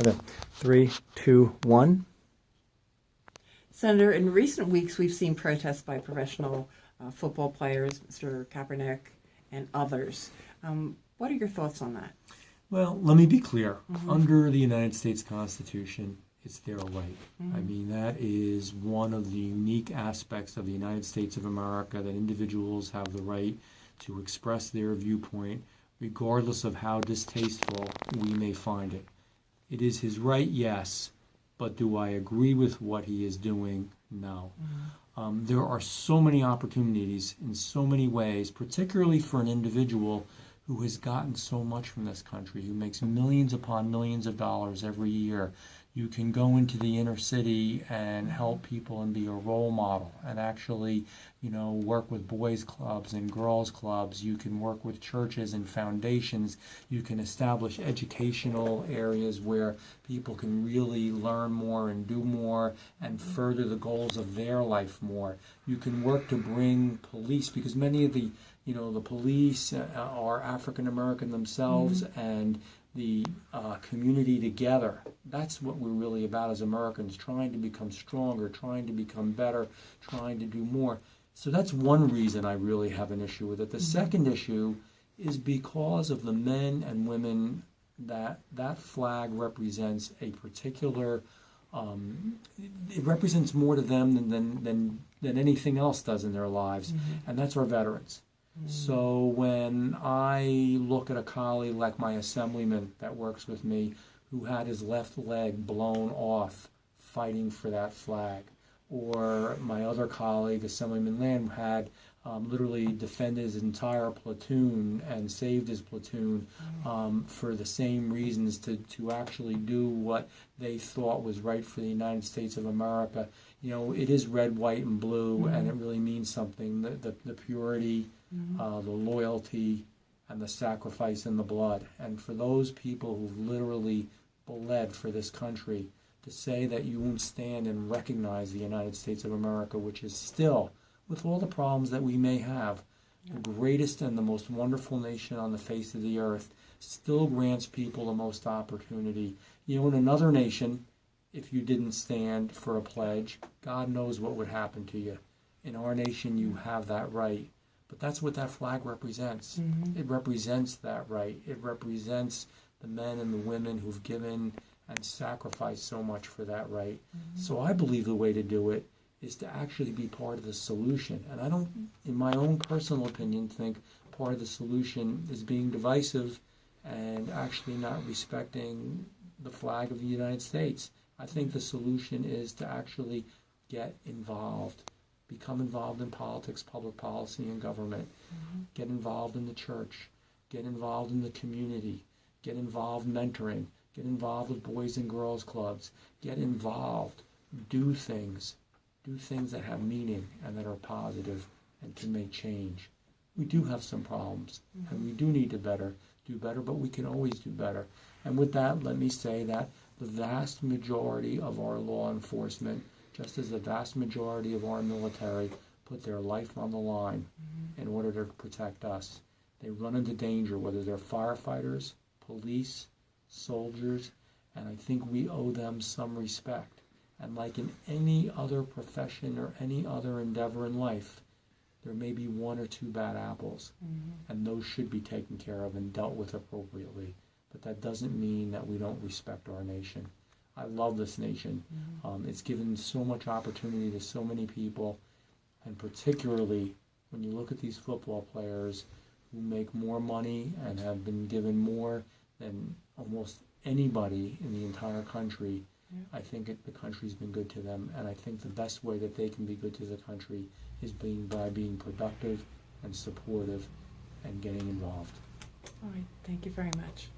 Okay. 3, 2, 1. Senator, in recent weeks, we've seen protests by professional football players, Mr. Kaepernick and others. What are your thoughts on that? Well, let me be clear. Under the United States Constitution, it's their right. I mean, that is one of the unique aspects of the United States of America, that individuals have the right to express their viewpoint, regardless of how distasteful we may find it. It is his right, yes, but do I agree with what he is doing? No. There are so many opportunities in so many ways, particularly for an individual who has gotten so much from this country, who makes millions upon millions of dollars every year. You can go into the inner city and help people and be a role model and actually, work with boys clubs and girls clubs. You can work with churches and foundations. You can establish educational areas where people can really learn more and do more and further the goals of their life more. You can work to bring police, because many of the police are African American themselves, and the community together. That's what we're really about as Americans, trying to become stronger, trying to become better, trying to do more. So that's one reason I really have an issue with it. The second issue is because of the men and women that flag represents a particular, it represents more to them than anything else does in their lives, and that's our veterans. So when I look at a colleague like my assemblyman that works with me, who had his left leg blown off fighting for that flag, or my other colleague, Assemblyman Lamb, had literally defended his entire platoon and saved his platoon for the same reasons, to actually do what they thought was right for the United States of America. It is red, white, and blue, and it really means something. The purity, the loyalty, and the sacrifice in the blood. And for those people who've literally bled for this country, to say that you won't stand and recognize the United States of America, which is still, with all the problems that we may have, the greatest and the most wonderful nation on the face of the earth, still grants people the most opportunity. In another nation, if you didn't stand for a pledge, God knows what would happen to you. In our nation, you have that right. But that's what that flag represents. It represents that right. It represents the men and the women who've given and sacrificed so much for that right. So I believe the way to do it is to actually be part of the solution. And I don't, in my own personal opinion, think part of the solution is being divisive and actually not respecting the flag of the United States. I think the solution is to actually get involved. Become involved in politics, public policy, and government. Get involved in the church. Get involved in the community. Get involved mentoring. Get involved with boys and girls clubs. Get involved. Do things. Do things that have meaning and that are positive and can make change. We do have some problems, and we do need to do better, but we can always do better. And with that, let me say that the vast majority of our law enforcement, just as the vast majority of our military, put their life on the line in order to protect us. They run into danger, whether they're firefighters, police, soldiers, and I think we owe them some respect. And like in any other profession or any other endeavor in life, there may be one or two bad apples, and those should be taken care of and dealt with appropriately. But that doesn't mean that we don't respect our nation. I love this nation. It's given so much opportunity to so many people, and particularly when you look at these football players who make more money and have been given more than almost anybody in the entire country. I think the country's been good to them, and I think the best way that they can be good to the country is by being productive and supportive and getting involved. All right. Thank you very much.